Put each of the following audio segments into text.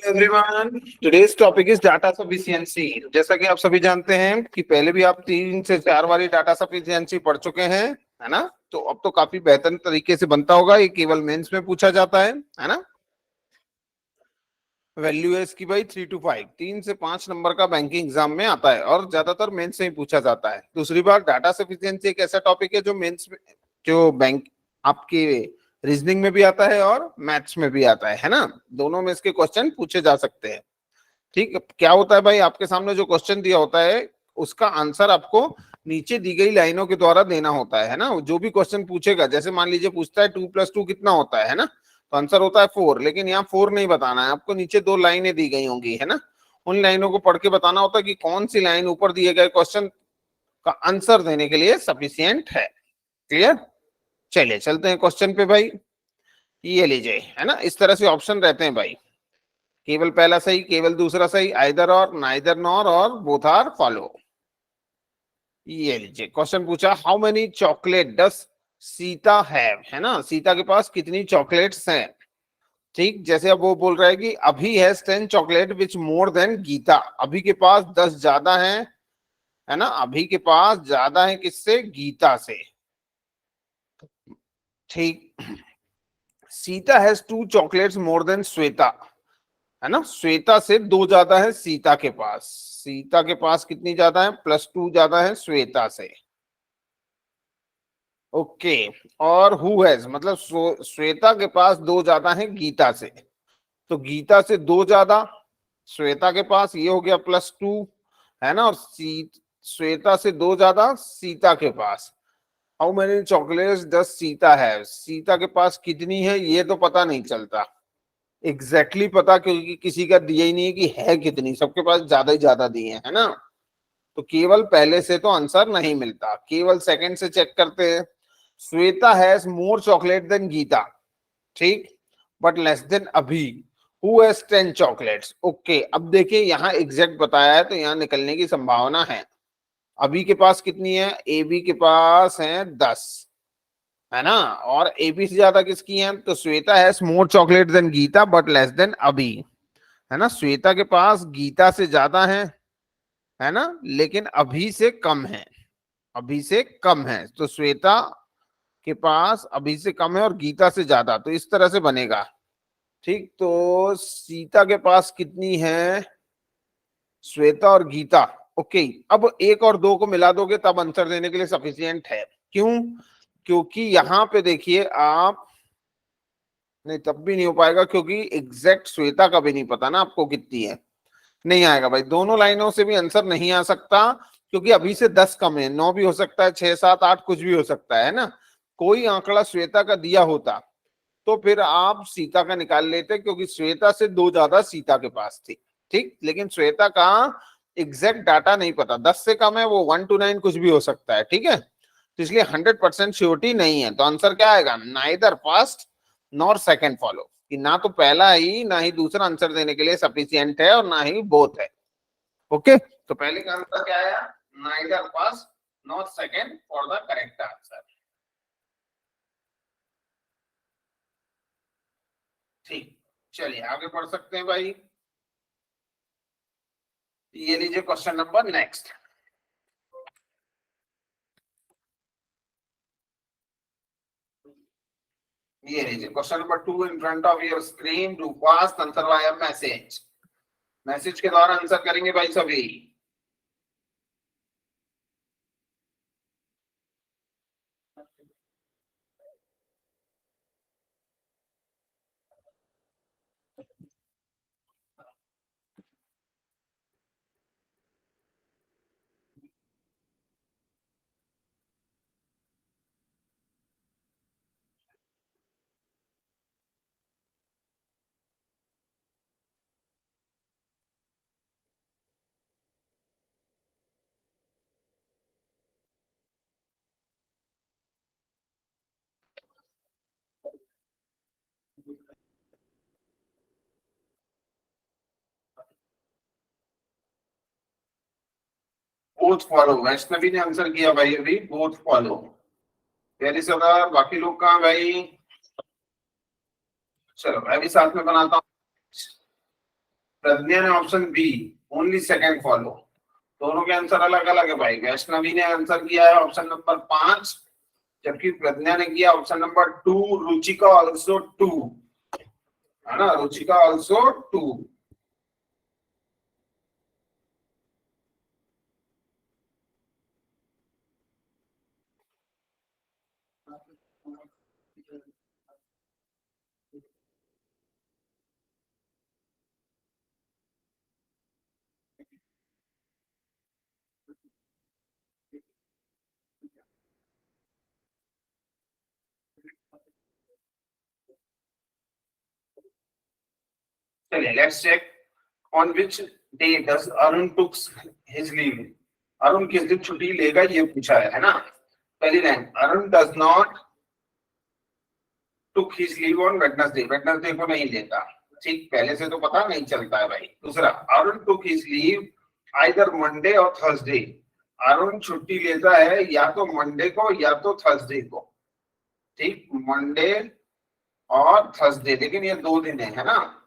Everyone, today's topic is data sufficiency. जैसा कि आप सभी जानते हैं कि पहले भी आप 3 से 4 वाली डाटा सफिशिएंसी पढ़ चुके हैं, है ना। तो अब तो काफी बेहतर तरीके से बनता होगा। ये केवल मेंस में पूछा जाता है ना। वैल्यू है इसकी भाई 3 to 5, 3 से 5 नंबर का बैंकिंग एग्जाम में आता है और ज्यादातर मेंस से ही पूछा जाता है। दूसरी बात, डाटा सफिशिएंसी एक ऐसा टॉपिक है जो मेंस में, जो बैंक आपके रीजनिंग में भी आता है और मैथ्स में भी आता है ना। दोनों में इसके क्वेश्चन पूछे जा सकते हैं। ठीक, क्या होता है भाई, आपके सामने जो क्वेश्चन दिया होता है उसका आंसर आपको नीचे दी गई लाइनों के द्वारा देना होता है ना। जो भी क्वेश्चन पूछेगा, जैसे मान लीजिए पूछता है 2+2 कितना होता है ना, तो आंसर होता है 4, लेकिन यहाँ 4 नहीं बताना है आपको, नीचे 2 लाइनें दी गई होंगी, है ना। उन लाइनों को पढ़ के बताना होता है कि कौन सी लाइन ऊपर दिए गए क्वेश्चन का आंसर देने के लिए सफिशियंट है। क्लियर? चलिए चलते हैं क्वेश्चन पे भाई। ये लीजिए, है ना, इस तरह से ऑप्शन रहते हैं भाई। केवल पहला सही, केवल दूसरा सही, आइदर और, नाइदर नॉर और बोथ आर फॉलो। ये लीजिए क्वेश्चन पूछा, how many chocolate does Sita have, है ना। सीता के पास कितनी चॉकलेट्स हैं। ठीक, जैसे अब वो बोल रहा है कि Abhi has 10 chocolate which more than Geeta. Abhi के पास 10 ज्यादा है ना। अभी के पास ज्यादा है किससे? गीता से। ठीक, Sita has 2 chocolates more than Shweta, है ना। श्वेता से 2 ज्यादा है सीता के पास। सीता के पास कितनी ज्यादा है? +2 ज्यादा है श्वेता से। ओके, और हु हैज मतलब श्वेता के पास 2 ज्यादा है गीता से, तो गीता से 2 ज्यादा श्वेता के पास, ये हो गया +2, है ना। और श्वेता से 2 ज्यादा सीता के पास। How many chocolates does Sita have, Sita के पास कितनी है ये तो पता नहीं चलता एग्जैक्टली पता, क्योंकि किसी का दिया ही नहीं है कि है कितनी, सबके पास ज्यादा ही ज्यादा दिए है ना। तो केवल पहले से तो आंसर नहीं मिलता, केवल सेकंड से चेक करते हैं। Shweta has more chocolate than Geeta, ठीक, but less than Abhi. Who has 10 chocolates. Okay, अब देखिए यहाँ एग्जैक्ट बताया है तो यहाँ निकलने की संभावना है। अभी के पास कितनी है? ए बी के पास है 10, है ना। और ए बी से ज्यादा किसकी है? तो Shweta has more chocolate than Geeta but less than Abhi, है ना। श्वेता के पास गीता से ज्यादा है ना, लेकिन अभी से कम है। अभी से कम है, तो श्वेता के पास अभी से कम है और गीता से ज्यादा, तो इस तरह से बनेगा। ठीक, तो सीता के पास कितनी है? श्वेता और गीता। ओके, अब 1 और 2 को मिला दोगे तब आंसर देने के लिए सफिशियंट है। क्यों? क्योंकि यहाँ पे देखिए आप, नहीं तब भी नहीं हो पाएगा क्योंकि एग्जैक्ट श्वेता का भी नहीं पता ना आपको कितनी है। नहीं आएगा भाई, दोनों लाइनों से भी आंसर नहीं आ सकता, क्योंकि अभी से 10 कम है, 9 भी हो सकता है, 6, 7, 8 कुछ भी हो सकता है ना। कोई आंकड़ा श्वेता का दिया होता तो फिर आप सीता का निकाल लेते, क्योंकि श्वेता से 2 ज्यादा सीता के पास थी। ठीक, लेकिन श्वेता का एग्जैक्ट डाटा नहीं पता, 10 से कम है वो 1 to 9 कुछ भी हो सकता है, ठीक है। तो इसलिए 100% श्योरिटी नहीं है, तो आंसर क्या आएगा? Neither first nor second follow, कि ना तो पहला ही ना ही दूसरा आंसर देने के लिए सफिशियंट है और ना ही बोथ है। ओके, तो पहले का आंसर क्या आया? Neither first nor second for the correct answer. ठीक, चलिए आगे बढ़ सकते हैं भाई। ये लीजिए क्वेश्चन नंबर नेक्स्ट। ये लीजिए question number 2 in front of your screen. To fast answer via message, message के द्वारा आंसर करेंगे भाई सभी। बोथ फॉलो, वैष्णवी ने आंसर किया भाई अभी, बोथ फॉलो। वेरी सदर, बाकी लोग कहाँ भाई? चलो मैं भी साथ में बनाता हूँ। प्रज्ञा ने option B, only second follow. दोनों के आंसर अलग अलग है भाई। वैष्णवी ने आंसर किया है ऑप्शन नंबर 5, जबकि प्रज्ञा ने किया ऑप्शन नंबर 2, रुचिका ऑल्सो 2, है ना, रुचिका ऑल्सो 2। चलिए let's check. On which day does Arun took his leave? Arun किस दिन छुट्टी लेगा ये पूछा है ना। पहली line, Arun does not took his leave on Wednesday, Wednesday को नहीं लेता। ठीक, पहले से तो पता नहीं चलता है भाई। दूसरा, Arun took his leave either Monday और थर्सडे। अरुण छुट्टी लेता है या तो मंडे को या तो थर्सडे को। ठीक, मंडे और थर्सडे, लेकिन ये 2 दिन है ना।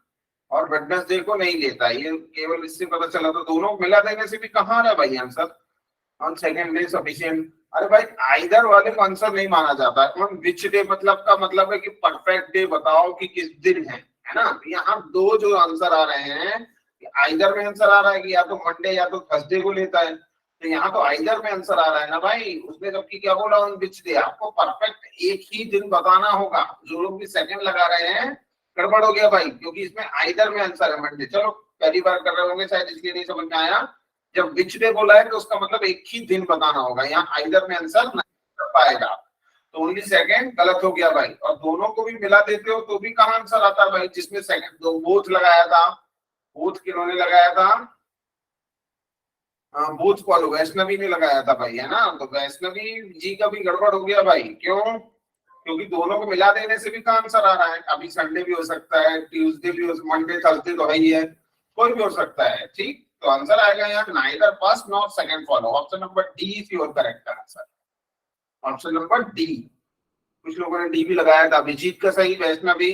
और वेडनेसडे को नहीं लेता, ये केवल इससे पता चला। तो दोनों मिला देने से भी कहाँ रहा भाई answer. On second day sufficient. अरे भाई आइदर वाले को आंसर नहीं माना जाता। ऑन विच डे मतलब का मतलब है कि परफेक्ट डे बताओ कि किस दिन है ना। यहाँ 2 जो आंसर आ रहे हैं, आइदर में आंसर आ रहा है कि या तो मंडे या तो थर्सडे को लेता है। तो यहाँ तो आइदर में आंसर आ रहा है ना भाई। उसने जबकि क्या बोला, ऑन विच डे, आपको परफेक्ट एक ही दिन बताना होगा। जो लोग भी सेकंड लगा रहे हैं गड़बड़ हो गया भाई, क्योंकि इसमें आइदर में आंसर है मंडे। चलो पहली बार कर रहे होंगे शायद, इसलिए नहीं समझ में आया। जब विच डे बोला है तो उसका मतलब एक ही दिन बताना होगा। यहाँ आइदर में आंसर नहीं कर पाएगा, तो ओनली सेकंड गलत हो गया भाई। और दोनों को भी मिला देते हो तो भी कहाँ आंसर आता भाई, जिसमें सेकंड दो बोथ लगाया था। बोथ किन्होंने लगाया था? बोथ फॉलो वैष्णवी ने लगाया था भाई, है ना। तो वैष्णवी जी का भी गड़बड़ हो गया भाई। क्यों? क्योंकि दोनों को मिला देने से भी कहाँ आंसर आ रहा है। अभी संडे भी हो सकता है, ट्यूसडे भी हो, मंडे थर्सडे तो है ही है, कोई भी हो सकता है। ठीक, तो आंसर आएगा यहाँ neither first not second follow. Option number D is your correct answer. Option number D. कुछ लोगों ने डी भी लगाया था। अभिजीत का सही, वैष्णवी,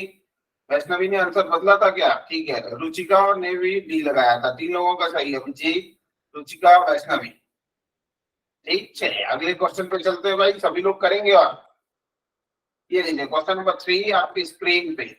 वैष्णवी ने आंसर बदला था क्या? ठीक है, रुचिका ने भी डी लगाया था। 3 लोगों का सही है, अभिजीत, रुचिका, वैष्णवी। ठीक, चलिए अगले क्वेश्चन पे चलते हैं भाई। सभी लोग करेंगे। और ये लीजिए क्वेश्चन नंबर 3 आपकी स्क्रीन पे।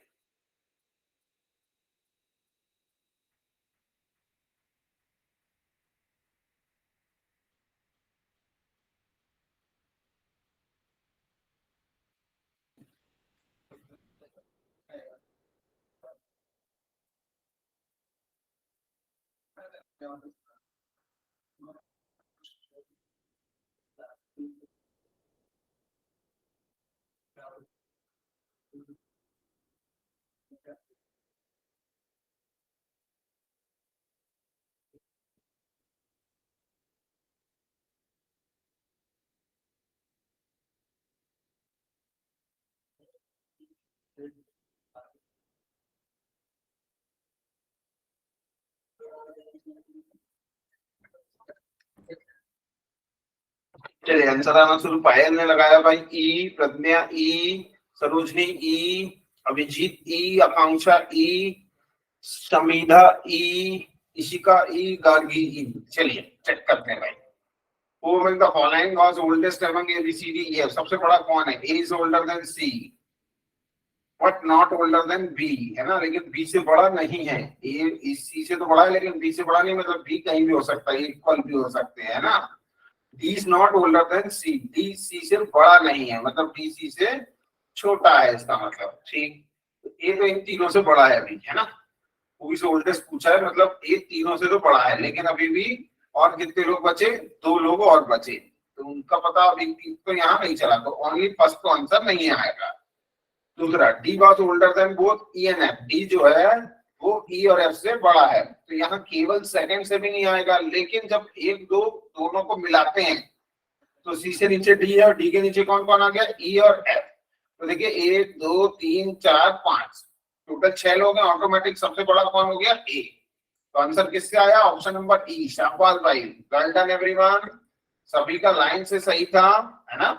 चलिए आंसर आना शुरू। पायल ने लगाया भाई ई, प्रज्ञा ई, सरोजनी ई, अभिजीत ई, आकांक्षा ई, समीधा ई, इशिका ई, गार्गी ई। चलिए चेक करते हैं भाई। Who among the following was oldest among A, B, C, D, E, F? सबसे बड़ा कौन है? A is older than C, but not older than B, है ना। लेकिन B से बड़ा नहीं है। A C से तो बड़ा है, लेकिन B से बड़ा नहीं, मतलब B कहीं भी हो सकता है, इक्वल भी हो सकते हैं, है ना। D is not older than C, D C से बड़ा नहीं है, मतलब D C से छोटा है इसका मतलब। ठीक, A तो इन तीनों से बड़ा है अभी, है ना। Who is oldest पूछा है, मतलब A तीनों से तो बड़ा है, लेकिन अभी भी और कितने लोग बचे? 2 लोग और बचे, तो उनका पता अभी तो यहाँ नहीं चला, तो ओनली फर्स्ट तो आंसर नहीं आएगा। दूसरा, D was older than both E and F. D जो है वो ई और एफ से बड़ा है, तो यहाँ केवल सेकंड से भी नहीं आएगा। लेकिन जब एक दो दोनों को मिलाते हैं तो सी से नीचे डी है, और डी के नीचे कौन कौन आ गया? ई और एफ। तो देखिए 1 2 3 4 5, टोटल 6 लोग हैं। ऑटोमेटिक सबसे बड़ा कौन हो गया? ए। तो आंसर किससे आया? ऑप्शन नंबर ई। शाबाश भाई, वेल डन एवरीवन। सभी का लाइन से सही था, है ना।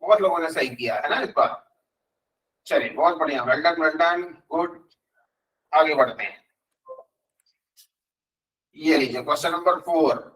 बहुत लोगों ने सही किया है ना इस बार। चलिए बहुत बढ़िया, वेल डन, गुड। आगे बढ़ते हैं। ये लीजिए क्वेश्चन नंबर 4।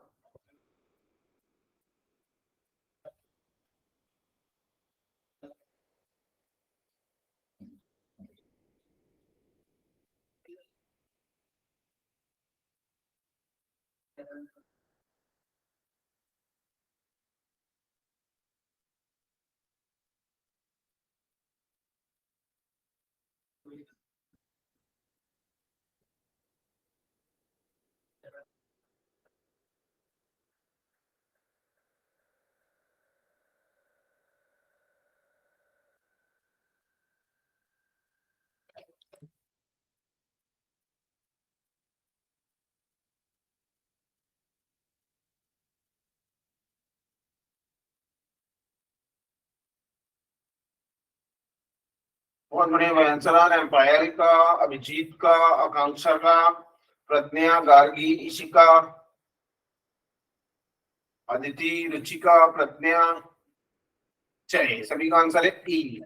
बहुत बढ़िया भाई आंसर आ रहे हैं। पायल का, अभिजीत का, आकांक्षा का, प्रज्ञा, गार्गी, इशिका, अदिति, रुचिका, प्रज्ञा। चलिए सभी का आंसर है E.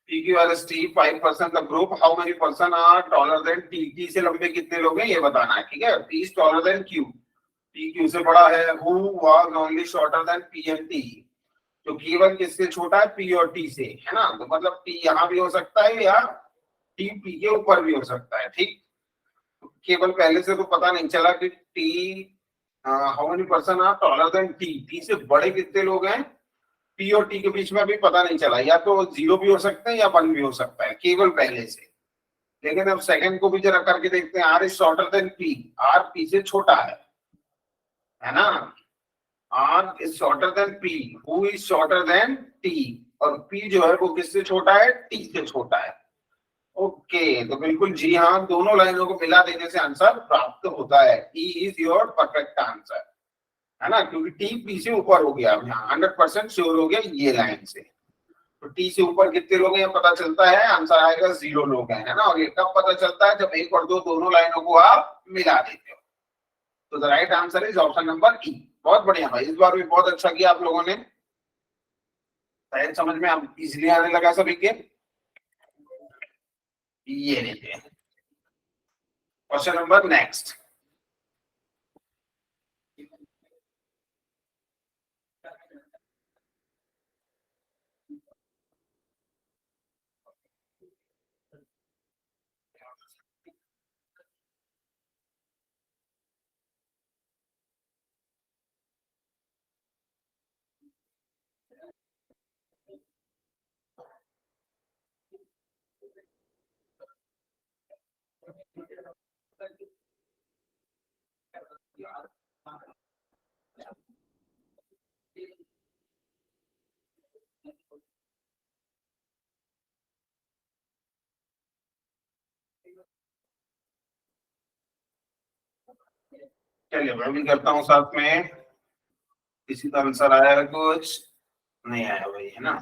PQRST 5% the group, how many person are taller than T. T से लंबे कितने लोग हैं ये बताना है, ठीक है। P is taller then Q, P Q से बड़ा है। Who was only shorter than P and T, तो केवल किससे छोटा है, P और T से, है ना। तो मतलब T यहाँ भी हो सकता है या T P के ऊपर भी हो सकता है, ठीक। तो केवल पहले से तो पता नहीं चला कि T how many person are taller than T, T से बड़े कितने लोग हैं P और T के बीच में, अभी पता नहीं चला। या तो 0 भी हो सकता है या 1 भी हो सकता है केवल पहले से। लेकिन अब सेकंड को भी जरा करके देखते हैं। R is shorter than P, R P से छोटा है ना। R is shorter than P, who is shorter than T, और P जो है वो किससे छोटा है, T से छोटा है। ओके, तो बिल्कुल जी हाँ, दोनों लाइनों को मिला देने से आंसर प्राप्त होता है। E is your perfect answer, है ना, क्योंकि टी पी से ऊपर हो गया। 100% श्योर हो गया ये लाइन से। तो टी से ऊपर कितने लोग हैं पता चलता है, आंसर आएगा 0 लोग हैं, है ना। और ये कब पता चलता है, जब 1 और 2 दोनों लाइनों को आप मिला देते हो। तो the right answer is option number ई। बहुत बढ़िया भाई, इस बार भी बहुत अच्छा किया आप लोगों ने, शायद समझ में आप इजिली आने लगा सभी के। ये लीजिए क्वेश्चन नंबर नेक्स्ट। चलिए मैं भी करता हूँ साथ में। किसी का आंसर आया है, कुछ नहीं आया भाई, है ना।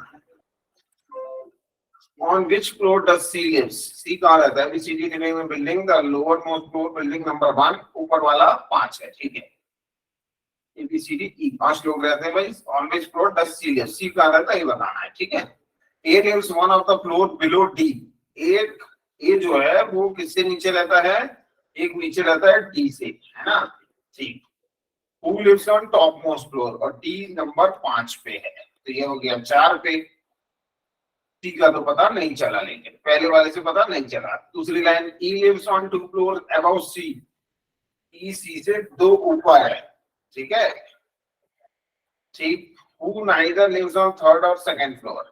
On which floor does C lives? C कहाँ रहता है? C D living in building, the lower most floor building number 1, ऊपर वाला 5 है, ठीक है। A B C D E 5 लोग रहते हैं भाई। On which floor does C live? C कहाँ रहता है ये बताना है, ठीक है। A lives one of the floor below D, एक A जो है वो किससे नीचे रहता है, एक नीचे रहता है D से, है ना, ठीक। Who lives on top most floor, और D नंबर 5 पे है, तो ये हो गया 4 पे। टी का तो पता नहीं चला, लेकिन पहले वाले से पता नहीं चला। दूसरी line, E lives on 2 floors above C, E C से 2 ऊपर है, ठीक है, ठीक। Who neither lives on 3rd और 2nd floor,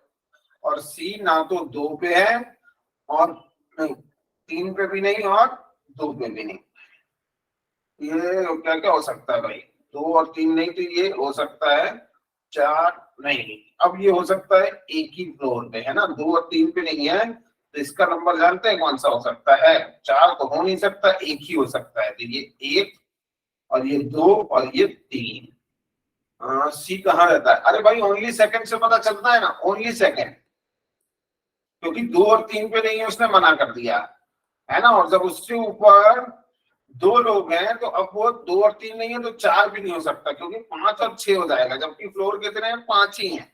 और C ना तो 2 पे है और नहीं 3 पे भी नहीं और 2 पे भी नहीं। ये क्या क्या हो सकता है भाई, 2 और 3 नहीं, तो ये हो सकता है 4 नहीं। अब ये हो सकता है एक ही फ्लोर पे, है ना, 2 और 3 पे नहीं है, तो इसका नंबर जानते हैं कौन सा हो सकता है, 4 तो हो नहीं सकता, एक ही हो सकता है। तो ये 1 और ये 2 और ये 3। सी कहाँ रहता है, अरे भाई ओनली सेकंड से पता चलता है ना, ओनली सेकंड, क्योंकि 2 और 3 पे नहीं है, उसने मना कर दिया, है ना। और जब उससे ऊपर 2 लोग हैं तो अब वो 2 और 3 नहीं है तो 4 भी नहीं हो सकता, क्योंकि 5 और 6 हो जाएगा, जबकि फ्लोर कितने हैं, 5 ही हैं।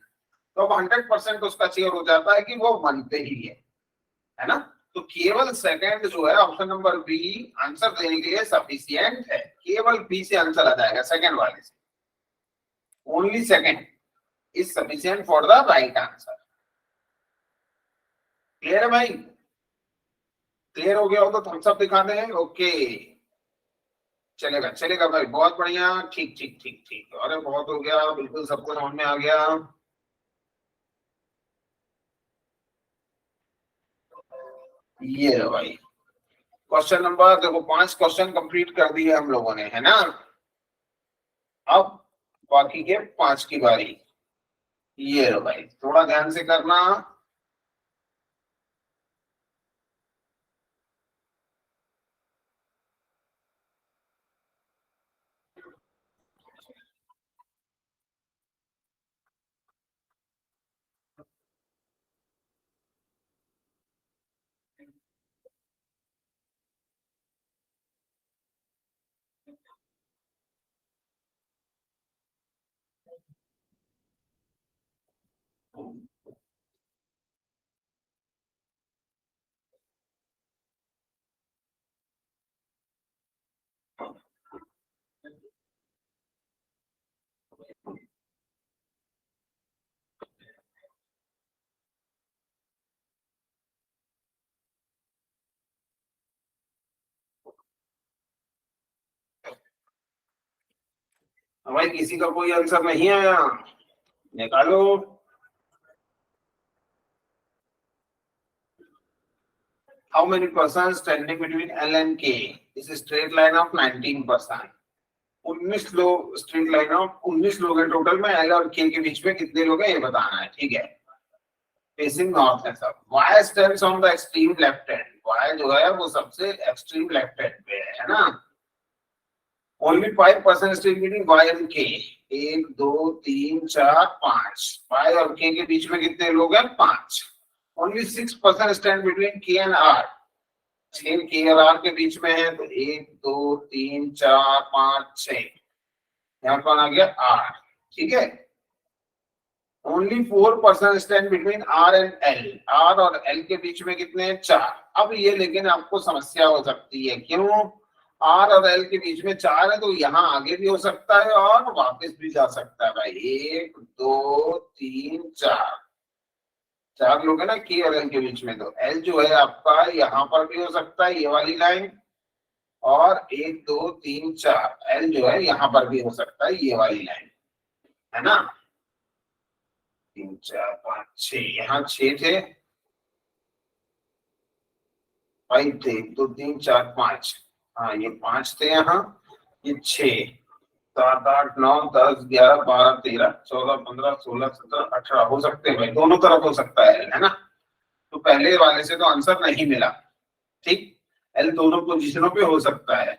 तो अब 100% उसका शेयर हो जाता है कि वो 1 पे ही है ना। तो केवल सेकंड जो है ऑप्शन नंबर बी आंसर देने के लिए सफिशिएंट है। केवल बी से आंसर आ जाएगा, सेकंड वाले से। Only second is sufficient for the right answer. Clear है भाई? क्लियर हो गया हो तो थम्स अप दिखा दें। ओके, चलेगा चलेगा भाई, बहुत बढ़िया, ठीक ठीक ठीक ठीक। अरे बहुत हो गया, बिल्कुल सबको समझ में आ गया। ये लो भाई, क्वेश्चन नंबर देखो 5 क्वेश्चन कंप्लीट कर दिए हम लोगों ने, है ना। अब बाकी के 5 की बारी। ये लो भाई, थोड़ा ध्यान से करना। भाई किसी का कोई आंसर नहीं आया, निकालो। How many persons standing between L and K is a straight line of 19%? 19 लोग, स्ट्रेट लाइन ऑफ 19 लोग हैं टोटल में। L और K के बीच में कितने लोग हैं ये बताना है, ठीक है। फेसिंग नॉर्थ है सब। Y stands on the extreme left hand. Y जो है वो सबसे एक्सट्रीम लेफ्ट हैंड पे है ना। Only 5% stage between Y and K। 1 2 3 4 5। Y और K के बीच में कितने लोग हैं? 5। Only 6% stand between K and R। 6 K और R के बीच में है, तो 1 2 3 4 5 6। यहाँ कौन आ गया? R, ठीक है। Only 4% stand between R and L। R और L के बीच में कितने हैं? 4। अब ये लेकिन आपको समस्या हो सकती है, क्यों? R और L के बीच में 4 है, तो यहाँ आगे भी हो सकता है और वापस भी जा सकता है भाई। 1 2 3 4, 4 लोग है ना K और L के बीच में। तो L जो है आपका यहाँ पर भी हो सकता है, ये वाली लाइन, और 1 2 3 4 L जो है यहाँ पर भी हो सकता है, ये वाली लाइन, है ना। 3 4 5 6, यहाँ 6 थे, 5 थे, 1 2 3 4 5, हाँ ये 5 थे यहाँ, ये 6 7 8 9 10 11 12 13 14 15 16 17 18 हो सकते हैं भाई, दोनों तरफ हो सकता है ना। तो पहले वाले से तो आंसर नहीं मिला, ठीक। एल दोनों पोजीशनों पे हो सकता है।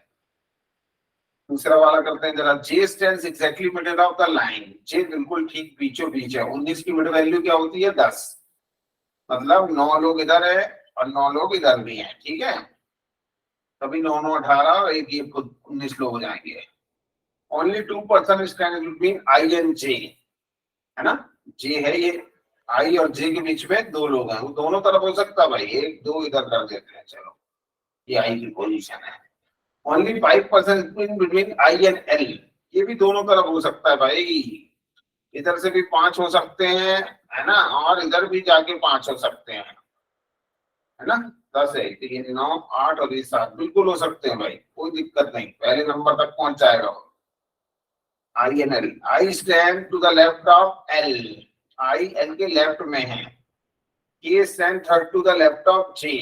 दूसरा वाला करते हैं जरा। J stands exactly middle of the line. J बिल्कुल ठीक बीचों बीच है। 19 की मिड वैल्यू क्या होती है? 10। मतलब 9 लोग इधर है और 9 लोग इधर भी हैं, ठीक है। तभी 9 9 18 और एक ये 19 लोग हो जाएंगे। Only 2% stand between I and J, है ना। जे है ये, आई और जे के बीच में 2 लोग हैं, वो दोनों तरफ हो सकता है भाई। 1 2 इधर कर देते हैं, चलो ये आई की पोजीशन है। Only 5% between I and L. ये भी दोनों तरफ हो सकता है भाई, इधर से भी 5 हो सकते हैं, है ना, और इधर भी जाके 5 हो सकते हैं, है ना। 10 है, 3 9 8 और ये 7 बिल्कुल हो सकते हैं भाई, कोई दिक्कत नहीं, पहले नंबर तक पहुंच जाएगा। I N L. I stand to the left of L. I L के लेफ्ट में है। K stand third to the left of J.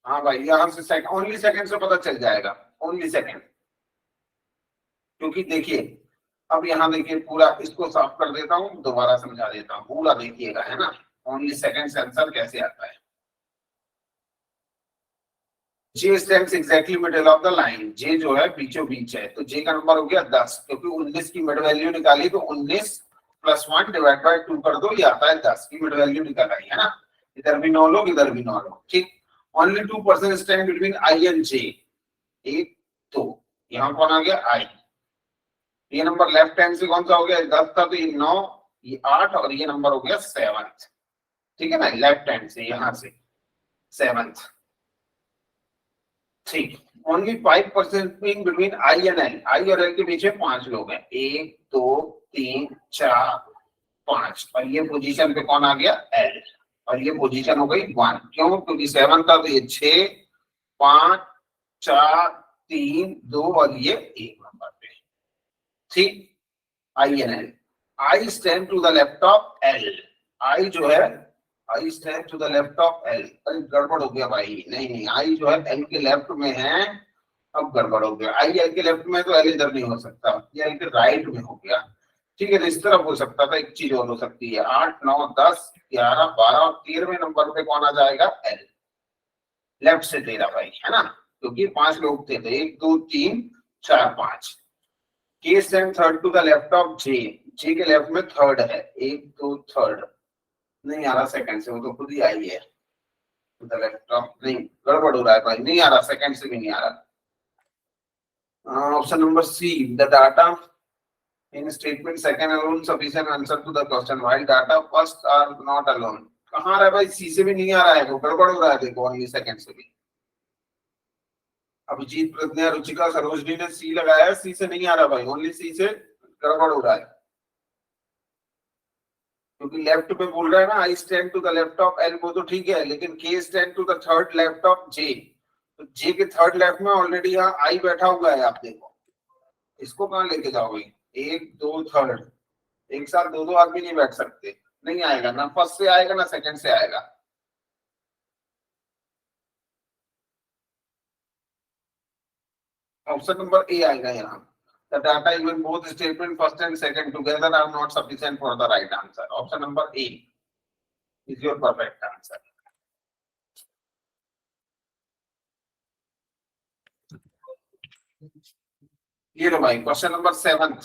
हाँ भाई, यहां से सेकंड, ओनली सेकंड से पता चल जाएगा, ओनली सेकंड। क्योंकि देखिए, अब यहाँ देखिए, पूरा इसको साफ कर देता हूँ, दोबारा समझा देता हूँ, पूरा देखिएगा, है ना। ओनली सेकंड से आंसर कैसे आता है। J stands exactly middle of the line. J जो है बीचों बीच है, तो जे का नंबर हो गया 10, क्योंकि 19 की मिड वैल्यू निकाली तो 19 + 1 डिवाइड बाय 2 कर दो, ये आता है 10 की मिड वैल्यू निकाल आई, है ना। इधर भी 9 लोग, इधर भी 9 लोग, ठीक। Only 2% stand between I and J. 1 2, यहाँ कौन आ गया? आई। ये नंबर लेफ्ट हैंड से कौन सा हो गया? 10 था, तो ये 9, ये 8 और ये नंबर हो गया 7, ठीक है ना। लेफ्ट हैंड से यहाँ से 7। ठीक, only 5% between I and L, I और एल के बीच में 5 लोग हैं, 1 2 3 4 5, और ये पोजीशन पे कौन आ गया, एल, और ये पोजीशन हो गई 1, क्यों, क्योंकि 7 था तो ये 6 5 4 3 2 और ये 1 नंबर पे। ठीक, I N L, I stand to the left of L, I जो है I stand to the left of L, अरे गड़बड़ हो गया भाई, नहीं नहीं, आई जो है एल के लेफ्ट में है, अब गड़बड़ हो गया, आई एल के लेफ्ट में तो एल इधर नहीं हो सकता, ये एल के राइट में हो गया। ठीक है, तो इस तरफ हो सकता था, एक चीज और हो सकती है, 8 9 10 11 12 और 13वें नंबर पे कौन आ जाएगा, एल, लेफ्ट से 13 भाई, है ना, क्योंकि 5 लोग थे, तो 1 2 3 4 5, K stand third to the left of J, J के लेफ्ट में थर्ड है, 1 2 थर्ड, नहीं आ रहा सेकंड से, वो तो खुद ही आई है, टू द लेफ्ट ऑफ, नहीं गड़बड़ हो रहा है भाई, नहीं आ रहा, सेकंड से भी नहीं आ रहा। Option number C, the data in statement second alone sufficient answer to the question while data first are not alone, कहाँ रहा है भाई, सी से भी नहीं आ रहा है, वो गड़बड़ हो रहा है, देखो ओनली सेकंड से भी, अभिजीत प्रज्ञा रुचिका सरोजनी ने सी लगाया, सी से नहीं आ रहा भाई, ओनली सी से गड़बड़ हो रहा है, क्योंकि लेफ्ट पे बोल रहा है ना, I stand to the left of L, वो तो ठीक है, लेकिन K stand to the third left of J, तो जे के थर्ड लेफ्ट में ऑलरेडी यहाँ आई बैठा हुआ है, आप देखो, इसको कहाँ लेके जाओगे, 1 2 थर्ड, एक साथ दो आदमी नहीं बैठ सकते, नहीं आएगा, ना फर्स्ट से आएगा ना सेकंड से आएगा। ऑप्शन नंबर ए आएगा यहाँ, the data even both statement first and second together are not sufficient for the right answer, option number A is your perfect answer। ये लो भाई, क्वेश्चन नंबर 7,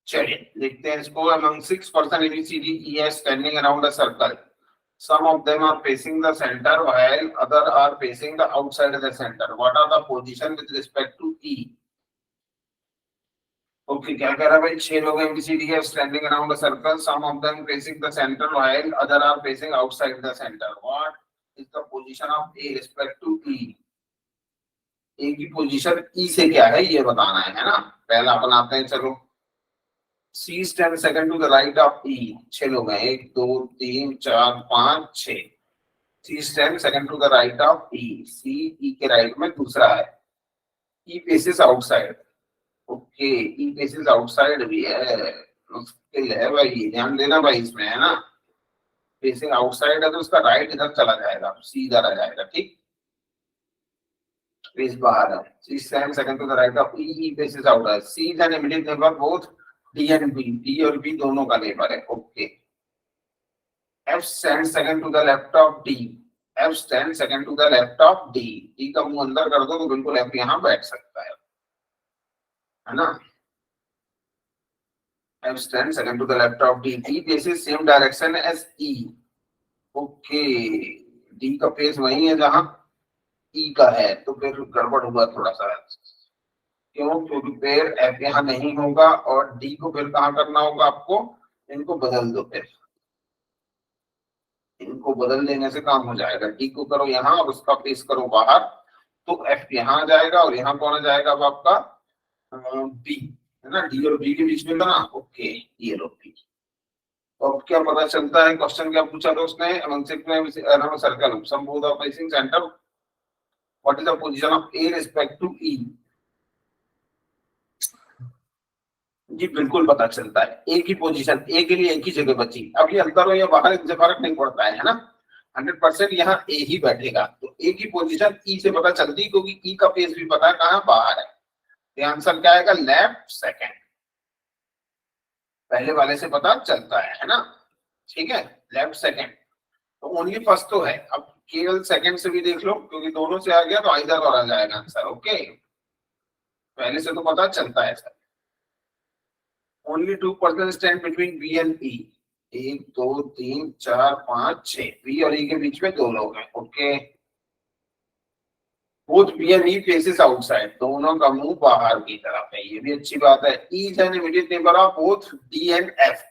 चलिए देखते हैं इसको। among 6 person ABCD ES standing around a circle, some of them are facing the center while other are facing the outside of the center, what are the position with respect to E? Okay, क्या कह रहा है भाई, 6 लोग ABCD है standing around a circle, some of them facing the centre while other are facing outside the centre, what is the position of A respect to E, A की position ई से क्या है ये बताना है ना, पहला अपन आते हैं, चलो C stand second to the right of E, 6 लोग हैं, 1 2 3 4 5 6, C stand second to the right of E, C E के राइट में दूसरा है, E faces outside, okay, E faces outside भी है, मुश्किल है भाई, ध्यान देना भाई इसमें, है ना, फेसिंग आउटसाइड है तो उसका राइट इधर चला जाएगा, सी इधर आ जाएगा, ठीक, फेस बाहर है, C stand second to the right of E, E faces out है, C is an immediate neighbour both D and B, D और बी दोनों का नेबर है, okay, F stand second to the left of D, F stand second to the left of D, D का मुंह अंदर कर दो तो बिल्कुल एफ यहाँ बैठ सकता है ना, F stands second to the left of D. D faces same direction as E. Okay, D का फेस वही है जहां E का है, तो फिर गड़बड़ होगा थोड़ा सा, क्यों, क्योंकि फिर F यहाँ नहीं होगा और D को फिर कहाँ करना होगा आपको, इनको बदल दो, फिर इनको बदल देने से काम हो जाएगा, D को करो यहाँ और उसका फेस करो बाहर, तो F यहाँ आ जाएगा और यहाँ कौन आ जाएगा अब आपका B, है ना, डी और बी के बीच में था ना, ओके, ये लो बी, तो अब क्या पता चलता है, क्वेश्चन क्या पूछा था उसने, circle some both of facing centre, what is the position of A respect to E. जी बिल्कुल पता चलता है, ए की पोजीशन, ए के लिए एक ही जगह बची, अब ये अंदर हो या बाहर इनसे फर्क नहीं पड़ता है ना, 100% यहाँ ए ही बैठेगा, तो ए की पोजीशन ई से पता चलती है, क्योंकि ई का फेस भी पता है कहाँ बाहर है। तो आंसर क्या आएगा, लेफ्ट सेकंड, पहले वाले से पता चलता है ना, ठीक है, लेफ्ट सेकंड। तो ओनली फर्स्ट तो है, अब केवल सेकंड से भी देख लो, क्योंकि दोनों से आ गया तो आइदर और आ जाएगा आंसर, ओके, पहले से तो पता चलता है sir. Only 2% stand between B and E, 1 2 3 4 5 6, B और ई के बीच में दो लोग हैं, okay, both B and E faces outside, दोनों का मुंह बाहर की तरफ है, ये भी अच्छी बात है। E is an immediate neighbour of both D and F,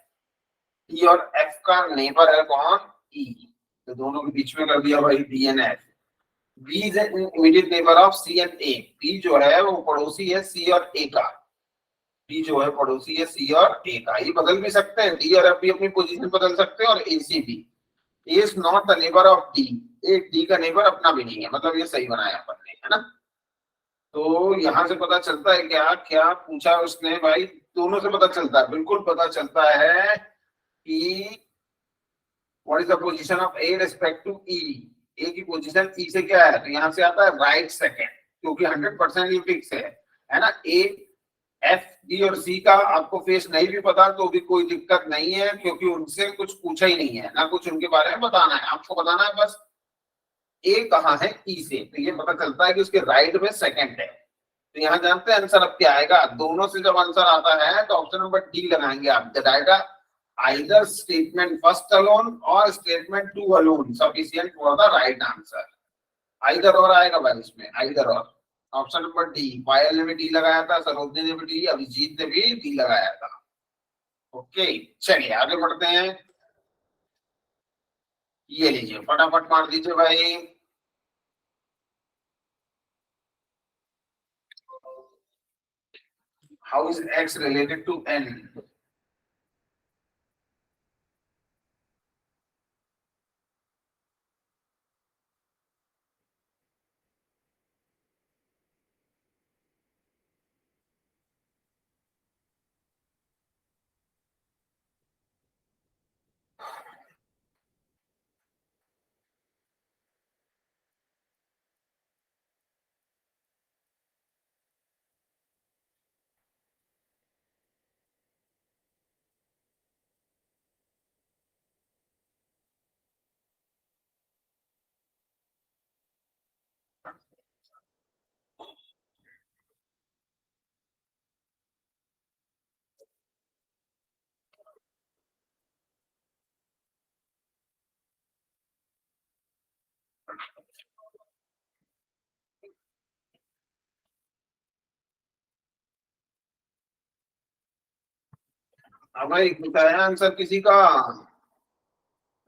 D और एफ का नेबर है कौन, ई, तो दोनों के बीच में कर दिया भाई D and F. B is an immediate neighbour of C and A, B जो है वो पड़ोसी है सी और ए का, बी जो है पड़ोसी है सी और ए का, ये बदल भी सकते हैं, डी और एफ भी अपनी पोजीशन बदल सकते हैं, और ए सी भी। A is not the neighbour of D, A D का नेबर अपना भी नहीं है, मतलब ये सही बनाया अपन ने, है ना। तो यहां से पता चलता है क्या, क्या पूछा उसने भाई, दोनों से पता चलता है, बिल्कुल पता चलता है कि what is the position of A respect to E, A की पोजीशन ई से क्या है, तो यहां से आता है राइट सेकंड, क्योंकि 100% ये फिक्स है ना। ए एफ डी और सी का आपको फेस नहीं भी पता तो भी कोई दिक्कत नहीं है, क्योंकि उनसे कुछ पूछा ही नहीं है ना, कुछ उनके बारे में बताना है, आपको बताना है बस ए कहाँ है ई से, तो ये पता चलता है कि उसके राइट में सेकंड है। तो यहाँ जानते हैं आंसर अब क्या आएगा, दोनों से जब आंसर आता है तो ऑप्शन नंबर डी लगाएंगे आप, दैट आएगा आइदर स्टेटमेंट फर्स्ट अलोन और statement to alone sufficient for the right answer, either और आएगा भाई इसमें, आइदर और, ऑप्शन नंबर डी, पायल ने भी डी लगाया था, सरोजनी ने भी डी, अभिजीत ने भी डी लगाया था, ओके। चलिए आगे बढ़ते हैं, ये लीजिए फटाफट मार दीजिए भाई, how is X related to N. अब भाई बताया आंसर किसी का,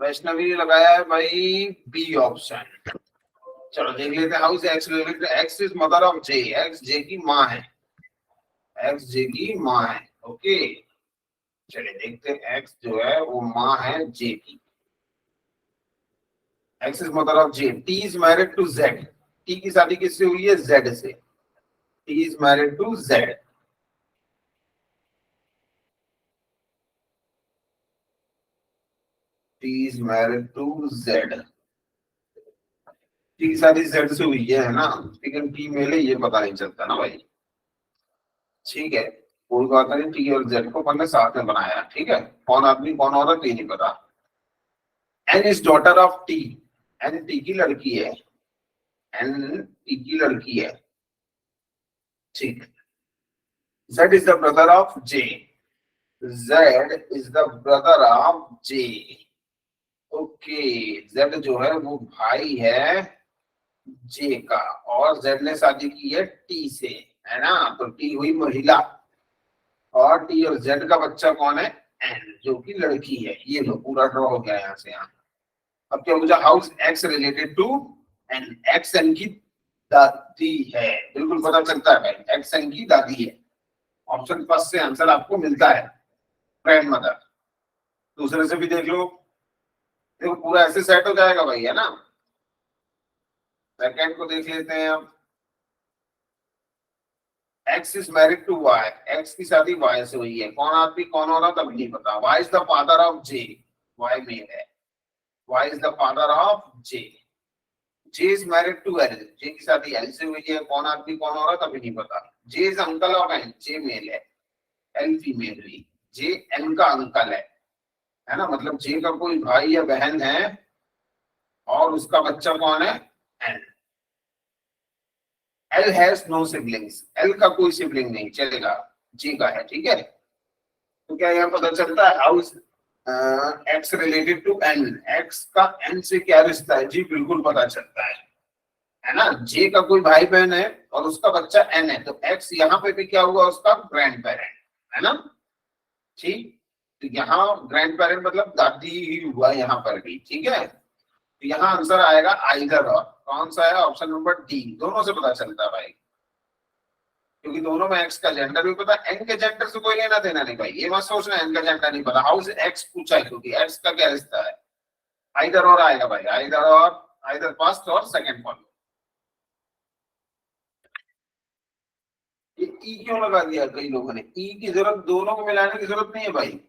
वैष्णवी ने लगाया है भाई बी ऑप्शन। चलो देख लेते हैं, how is X related, X is mother of J, X J की माँ है, एक्स जे की माँ है, ओके। चलिए देखते हैं, एक्स जो है वो माँ है जे की, X is mother of J, T is married to Z, T की शादी किससे हुई है, जेड से, T is married to Z, T is married to Z, T की शादी जेड से हुई है ना, लेकिन टी मेल है ये पता नहीं चलता ना भाई, ठीक है, कोई बात नहीं, टी और जेड को अपन ने साथ में बनाया, ठीक है, कौन आदमी कौन औरत ये नहीं पता। N is daughter of T, N T की लड़की है, एन टी की लड़की है, ठीक। Z is the brother of J, Z is the brother of J, okay, Z जो है वो भाई है जे का, और जेड ने शादी की है टी से, है ना, तो टी हुई महिला, और टी और जेड का बच्चा कौन है, एन जो कि लड़की है, ये लो पूरा ड्रॉ हो गया यहाँ से यहाँ। अब क्या पूछा, how is X related to N, X N की दादी है, बिल्कुल पता चलता है भाई, एक्स एन की दादी है, ऑप्शन फर्स्ट से आंसर आपको मिलता है, ग्रैंड मदर। दूसरे से भी देख लो, देखो पूरा ऐसे सेट हो जाएगा भाई, है ना। सेकंड को देख लेते हैं अब। X is married to Y, X की शादी वाई से हुई है, कौन आदमी कौन हो रहा तब नहीं पता। Y is the father of J, Y male है, Y is the father of J. J is married to L, J की शादी एल से हुई है, कौन आदमी कौन हो रहा तभी नहीं पता। J is uncle of L, J male है, एल फीमेल हुई, जे एल का अंकल है ना, मतलब जे का कोई भाई या बहन है और उसका बच्चा कौन है, L. L has no siblings, L का कोई सिबलिंग नहीं चलेगा, जी का है, ठीक है। तो क्या यहाँ पता चलता है, how X related to N, X का एन से क्या रिश्ता है, जी बिल्कुल पता चलता है ना। जे का कोई भाई बहन है और उसका बच्चा एन है, तो एक्स यहाँ पे भी क्या हुआ, उसका ग्रैंड पेरेंट, है ना। ठीक, तो यहाँ ग्रैंड पेरेंट मतलब दादी ही हुआ यहाँ पर भी, ठीक है। तो यहाँ आंसर आएगा आइदर और, कौन सा है, ऑप्शन नंबर डी, दोनों से पता चलता है भाई, क्योंकि दोनों में एक्स का जेंडर भी पता है, एन के जेंडर से कोई लेना देना नहीं भाई, ये मत सोचना एन का जेंडर नहीं पता, हाउ से एक्स पूछा है, क्योंकि एक्स का क्या रिश्ता है, आइदर और आएगा भाई, आइदर और, आइदर फर्स्ट और सेकंड फॉलो। ये ई क्यों लगा दिया कई लोगों ने, ई की जरूरत, दोनों को मिलाने की जरूरत नहीं है भाई,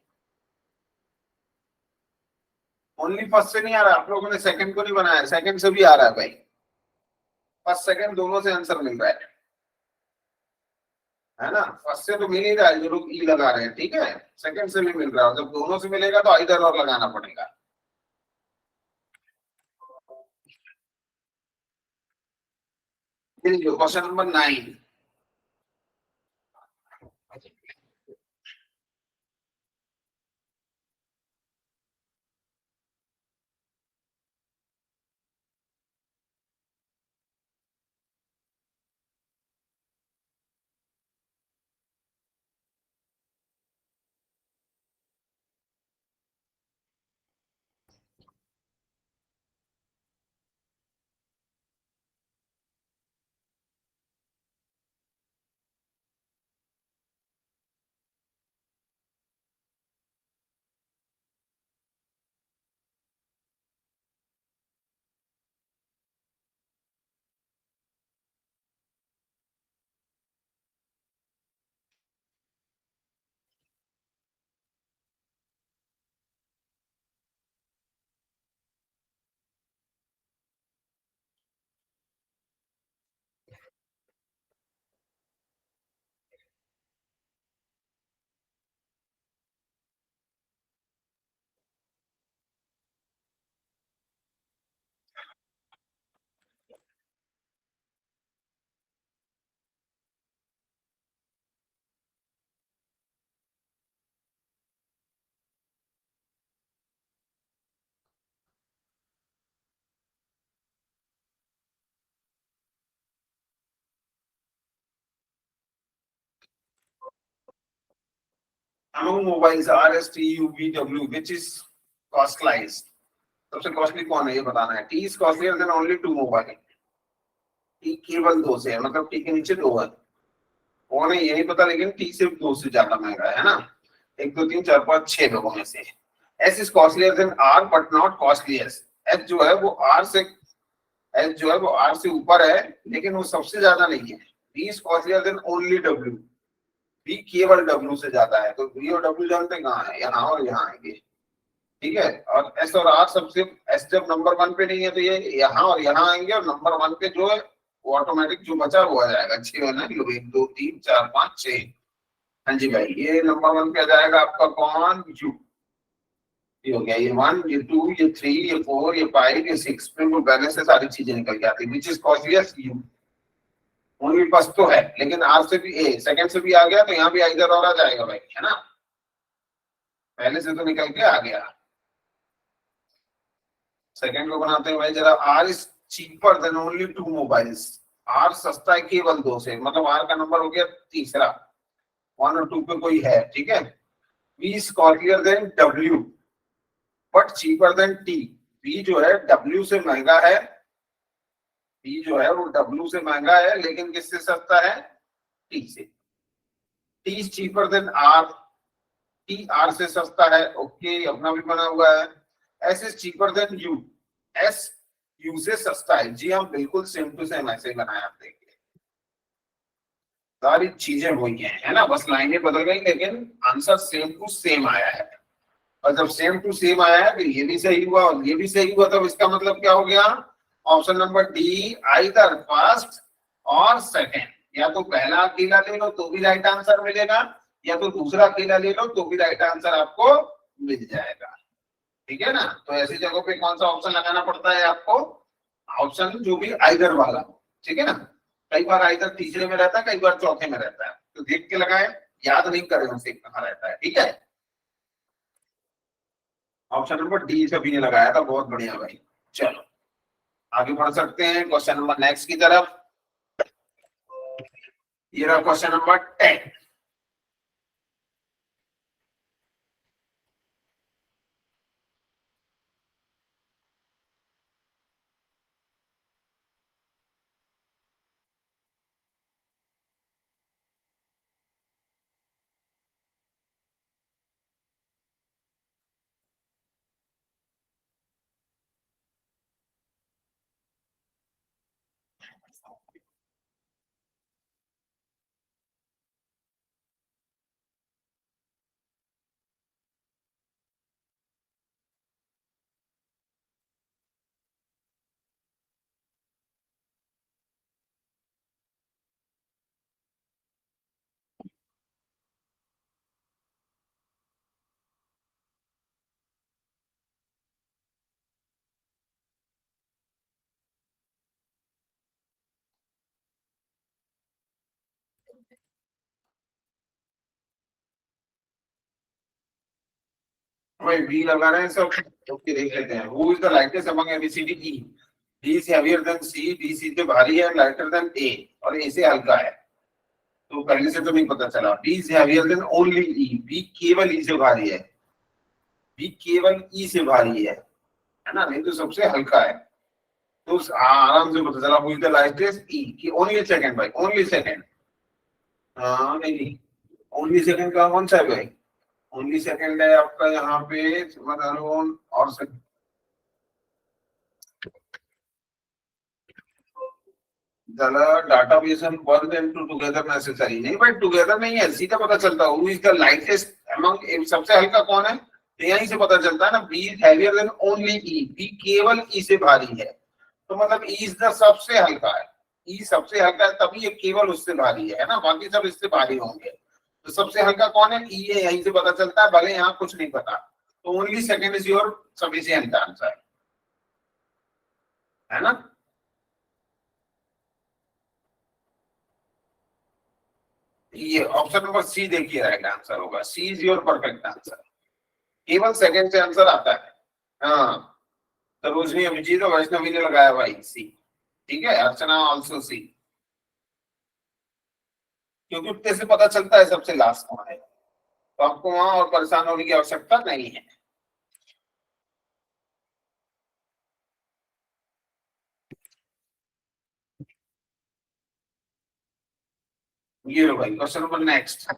ओनली फर्स्ट से नहीं आ रहा, आप लोगों ने सेकंड को नहीं बनाया, सेकंड से भी आ रहा है भाई, फर्स्ट सेकंड दोनों से आंसर मिल रहा है ना। फर्स्ट से तो मिल ही रहा है, जो लोग ई लगा रहे हैं, ठीक है, सेकंड से भी मिल रहा है, जब दोनों से मिलेगा तो आइदर और लगाना पड़ेगा। Question number 9, among mobiles R S T U V W which is costliest, सबसे कॉस्टली कौन है ये बताना है। T is costlier than only two mobile, T केवल दो से है, मतलब टी के नीचे दो है, कौन है ये नहीं पता, लेकिन टी सिर्फ दो से ज्यादा महंगा है ना, एक दो तीन चार पांच छह लोगों में से। S is costlier than R but not costliest, S जो है वो आर से, एस जो है वो आर से ऊपर है लेकिन वो सबसे ज्यादा नहीं है। B is costlier than only W, B केवल डब्ल्यू से ज्यादा है, तो बी और डब्ल्यू जानते हैं कहाँ है, यहाँ और यहाँ आएंगे, ठीक है। और एस और आर सबसे, एस जब नंबर वन पे नहीं है तो ये यहाँ और यहाँ आएंगे, और नंबर वन पे जो है वो ऑटोमेटिक जो बचा वो आ जाएगा, छह है ना, लो एक दो तीन चार पांच छह। हाँ जी भाई, ये नंबर वन पे आ जाएगा आपका कौन, यू, ये हो गया, ये वन, ये टू, ये थ्री, ये फोर, ये फाइव, ये सिक्स, बिल्कुल बैलेंस से सारी चीजें निकल के आती है, which is costliest, you. Only first तो है, लेकिन आर से भी, ए सेकंड से भी आ गया तो यहाँ भी इधर और आ जाएगा भाई, है ना, पहले से तो निकल के आ गया। सेकंड को बनाते हैं भाई जरा, R is cheaper than only two mobiles, R सस्ता है केवल दो से, मतलब आर का नंबर हो गया तीसरा, वन और टू पे कोई है, ठीक है। B is costlier than W but cheaper than T, B जो है डब्ल्यू से महंगा है, बी जो है वो डब्ल्यू से महंगा है लेकिन किससे सस्ता है, टी से। T is cheaper than R, T R से सस्ता है, ओके, अपना भी बना हुआ है। S is cheaper than U, S U से सस्ता है, जी हम बिल्कुल सेम टू सेम ऐसे ही बनाया, आप देखिए सारी चीजें वही है ना, बस लाइनें बदल गई लेकिन आंसर सेम टू सेम आया है। और जब सेम टू सेम आया है तो ये भी सही हुआ और ये भी सही हुआ, तब इसका मतलब क्या हो गया, option number D either first और सेकंड, या तो पहला अकेला ले लो तो भी राइट आंसर मिलेगा, या तो दूसरा अकेला ले लो तो भी राइट आंसर आपको मिल जाएगा। ठीक है ना, तो ऐसी जगहों पे कौन सा ऑप्शन लगाना पड़ता है आपको, ऑप्शन जो भी आइदर वाला हो, ठीक है ना। कई बार आइदर तीसरे में रहता है, कई बार चौथे में रहता है, तो देख के लगाए, याद नहीं करें उसे कहाँ रहता है, ठीक है। ऑप्शन नंबर डी सभी ने लगाया था, बहुत बढ़िया भाई। चलो आगे बढ़ सकते हैं क्वेश्चन नंबर नेक्स्ट की तरफ। ये रहा क्वेश्चन नंबर 10। भाई बी लगा रहे हैं सब, ओके देख लेते हैं। Who is the lightest among ABCD E, D is heavier than C, D C से भारी है, लाइटर देन ए, और ए से हल्का है। तो पहले से तो नहीं पता चला, B is heavier than only E, B केवल ई से भारी है, बी केवल ई से भारी है ना, नहीं तो सबसे हल्का है। तो आराम से पता चला, हु इज द लाइटेस्ट ई की ओनली सेकंड भाई, ओनली सेकंड। हाँ नहीं नहीं, ओनली सेकंड का कौन सा है भाई, ओनली सेकंड है आपका यहाँ पे और the database and burn them to together necessary, नहीं भाई टुगेदर नहीं है, सीधा पता चलता है who is the lightest among, सबसे हल्का कौन है, तो यहीं से पता चलता है ना, B is heavier than only E, B केवल E से भारी है, तो मतलब E is the सबसे हल्का है, E सबसे हल्का है तभी ये केवल उससे भारी है ना, बाकी सब इससे भारी होंगे। तो सबसे हल्का कौन है, E है, यहीं से पता चलता है, भले यहाँ कुछ नहीं पता। तो only second is your sufficient answer, है ना। ये ऑप्शन नंबर सी देखिए राइट आंसर होगा, सी इज योर परफेक्ट आंसर, केवल सेकंड से आंसर आता है। हाँ, सरोजनी अभिजीत और वैष्णवी ने लगाया भाई सी, ठीक है, अर्चना ऑल्सो सी, क्योंकि उतने से पता चलता है सबसे लास्ट कौन है, तो आपको वहां और परेशान होने की आवश्यकता नहीं है। ये लो भाई क्वेश्चन नंबर नेक्स्ट।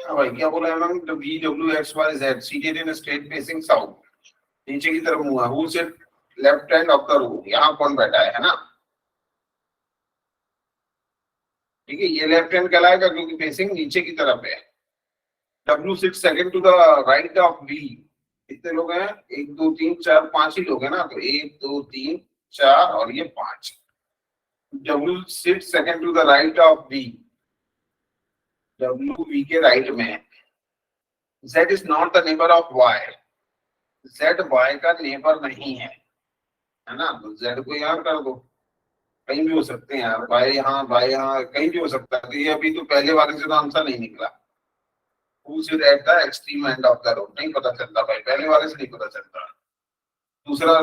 हाँ भाई क्या बोला है तो v w x y z seated in a straight facing south, नीचे की तरफ मुंह है, who sit left hand of the room, यहाँ कौन बैठा है ना, ठीक है, ये लेफ्ट हैंड कहलाएगा क्योंकि फेसिंग नीचे की तरफ है। W sit second to the right of V, कितने लोग हैं, 1 2 3 4 5 ही लोग हैं ना, तो 1 2 3 4 और ये 5। W sit second to the right of V, W V के राइट में है। Z is not the neighbour of Y, Z Y का नेबर नहीं है ना, तो Z को यहाँ कर दो, कहीं भी हो सकते हैं यार, बाय यहाँ कहीं भी हो सकता है। तो ये अभी तो पहले वाले से तो आंसर नहीं निकला, who sit at the extreme end of the road, नहीं पता चलता भाई, पहले वाले से नहीं पता चलता। दूसरा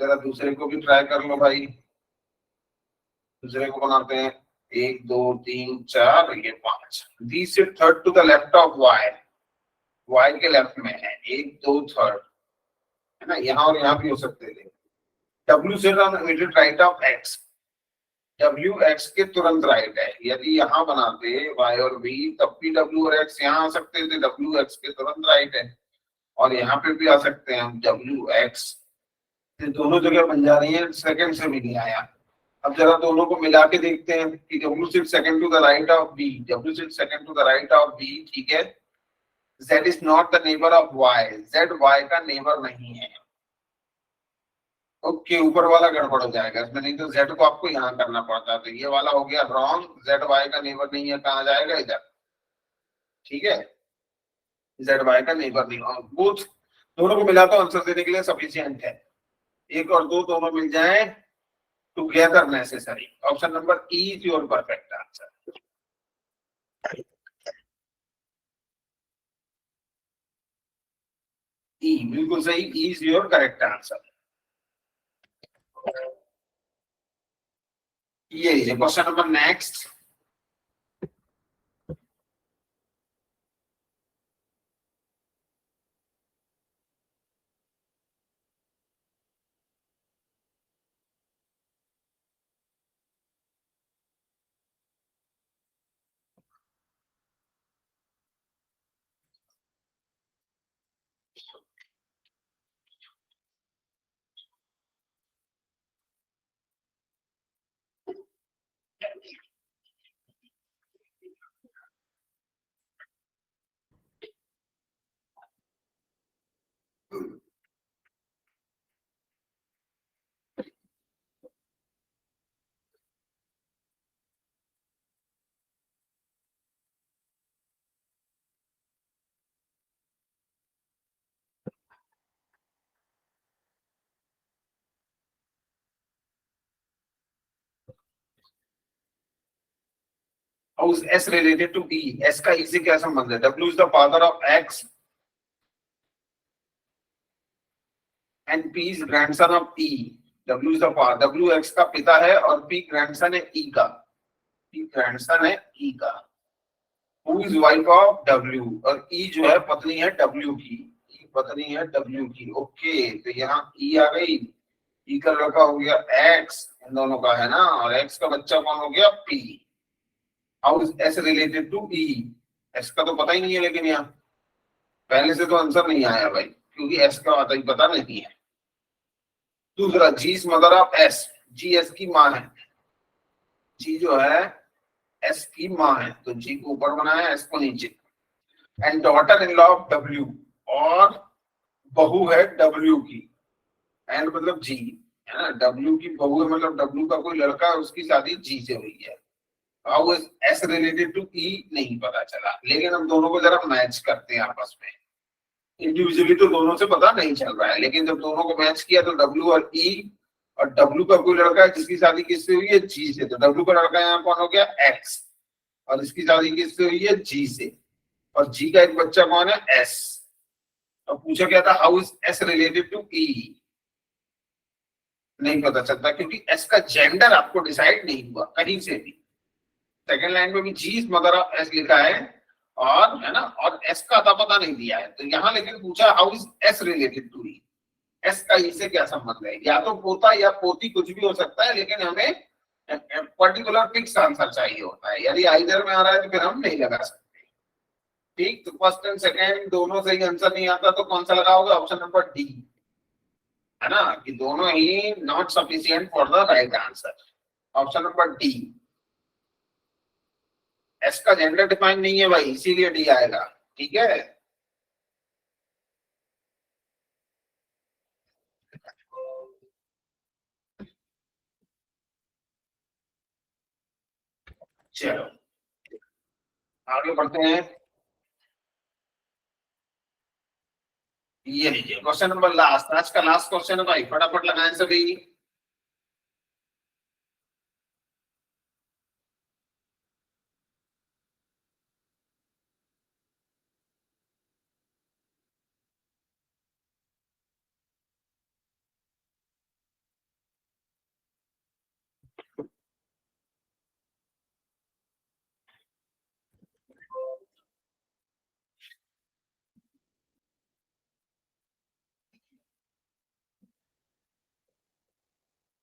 जरा दूसरे को भी ट्राई कर लो भाई, दूसरे को बनाते हैं, 1 2 3 4 ये 5। D sit third to the left of Y, Y के लेफ्ट में है, 1 2 थर्ड है ना, यहाँ और यहाँ भी हो सकते थे। W sit on immediate right of X, W X के तुरंत राइट है, यदि यहाँ बनाते Y और V तब भी W और X यहाँ आ सकते थे, W X के तुरंत राइट है, और यहाँ पे भी आ सकते हैं हम W X, दोनों जगह बन जा रही है, सेकंड से भी नहीं आया। अब जरा दोनों को मिला के देखते हैं कि W sit second to the right of B, W sit second to the right of B, ठीक है। Z is not the neighbour of Y, Z Y का नेबर नहीं है। ओके ऊपर वाला गड़बड़ हो जाएगा इसमें, नहीं तो Z को आपको यहाँ करना पड़ता, तो ये वाला हो गया रॉन्ग, Z Y का नेबर नहीं है, कहाँ जाएगा इधर, ठीक है, Z Y का नेबर नहीं। और बोथ दोनों को मिला तो आंसर देने के लिए सफिशिएंट है, 1 और 2 दोनों मिल जाए together necessary. Option number E is your perfect answer. E बिल्कुल सही, E is your correct answer. ये question number next, How is S related to E? S का E से क्या संबंध है? W is the father of X and P is grandson of E. W is the father, W X का पिता है और P grandson है E का, P grandson है E का। Who is wife of W? और E जो है पत्नी है W की, E पत्नी है W की। ओके तो यहाँ E आ गई, E का लड़का हो गया X, इन दोनों का है ना, और X का बच्चा कौन हो गया P। How is S related to E? S का तो पता ही नहीं है, लेकिन यहाँ पहले से तो आंसर नहीं आया भाई, क्योंकि S का आता ही पता नहीं है। दूसरा G is mother of S, G S की माँ है, G जो है S की माँ है, तो G को ऊपर बनाया, S को नीचे। And daughter in law of W, और बहू है W की, एंड मतलब G है ना, W की बहू है मतलब W का कोई लड़का है, उसकी शादी G से हुई है। How is S related to E नहीं पता चला, लेकिन हम दोनों को जरा मैच करते हैं आपस में। इंडिविजुअली तो दोनों से पता नहीं चल रहा है, लेकिन जब दोनों को मैच किया तो W और E, और W का कोई लड़का है जिसकी शादी किससे हुई है G से, तो W का लड़का यहाँ कौन हो गया X, और इसकी शादी किससे हुई है G से, और G का एक बच्चा कौन है S। अब पूछा क्या था, how is S related to E, नहीं पता चलता क्योंकि S का जेंडर आपको डिसाइड नहीं हुआ कहीं से भी। सेकेंड लाइन में भी G is mother of S लिखा है, और है ना, और S का अता पता नहीं दिया है, तो यहाँ लेकिन पूछा how is S related to E, S का E से क्या संबंध है, या तो पोता या पोती कुछ भी हो सकता है, लेकिन हमें पर्टिकुलर फिक्स आंसर चाहिए होता है। यदि आइदर में आ रहा है तो फिर हम नहीं लगा सकते। ठीक, तो फर्स्ट एंड सेकंड दोनों सही आंसर नहीं आता तो कौन सा लगाओगे? ऑप्शन नंबर डी, है ना, कि दोनों ही not sufficient for the right answer. Option number D. S का जेंडर डिफाइन नहीं है भाई, इसीलिए डी आएगा। ठीक है, चलो आगे बढ़ते हैं। ये लीजिए क्वेश्चन नंबर लास्ट, आज का लास्ट क्वेश्चन है भाई, फटाफट लगाएं सभी।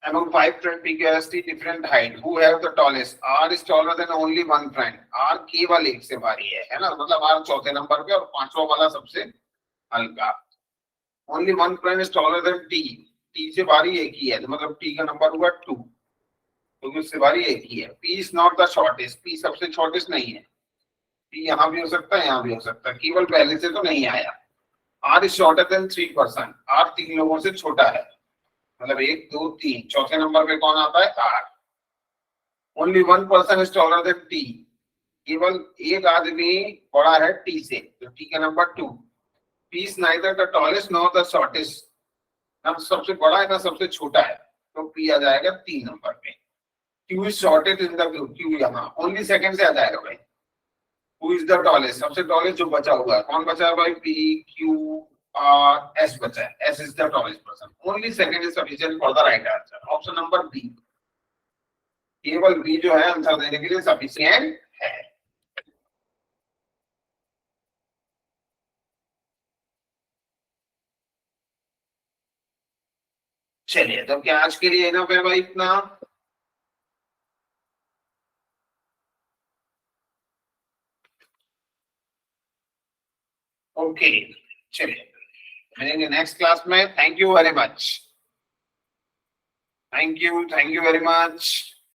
Among five friend PQST different height, who have the tallest? R is taller than only one friend. R केवल एक से भारी है ना, मतलब R चौथे नंबर पे और पांचवा वाला सबसे हल्का। Only one friend is taller than T. T से भारी एक ही है, तो मतलब T का नंबर हुआ 2, क्योंकि उससे भारी एक ही है। P is not the shortest. P सबसे शॉर्टेस्ट नहीं है। P यहाँ भी हो सकता है, यहाँ भी हो सकता है, केवल पहले से तो नहीं आया। R is shorter than 3%. R 3 लोगों से छोटा है, मतलब 1 2 3, चौथे नंबर पे कौन आता है? R. Only one person is taller than T, केवल एक आदमी बड़ा है टी से, तो टी का number 2। P is neither the tallest nor the shortest, ना सबसे बड़ा है ना सबसे छोटा है, तो पी आ जाएगा 3 नंबर पे। Q is shortest in the group, Q यहाँ ओनली सेकंड से आ जाएगा भाई। हु इज द टॉलेस्ट, सबसे टॉलेस्ट जो बचा हुआ है, कौन बचा है भाई? पी क्यू आर एस बचा है, S is the tallest person. Only second is sufficient for the right answer. Option number B, केवल बी जो है आंसर देने के लिए सफिशिएंट है। चलिए, तो क्या आज के लिए इनफ है भाई इतना? ओके, चलिए मिलेंगे नेक्स्ट क्लास में। Thank you very much, thank you very much.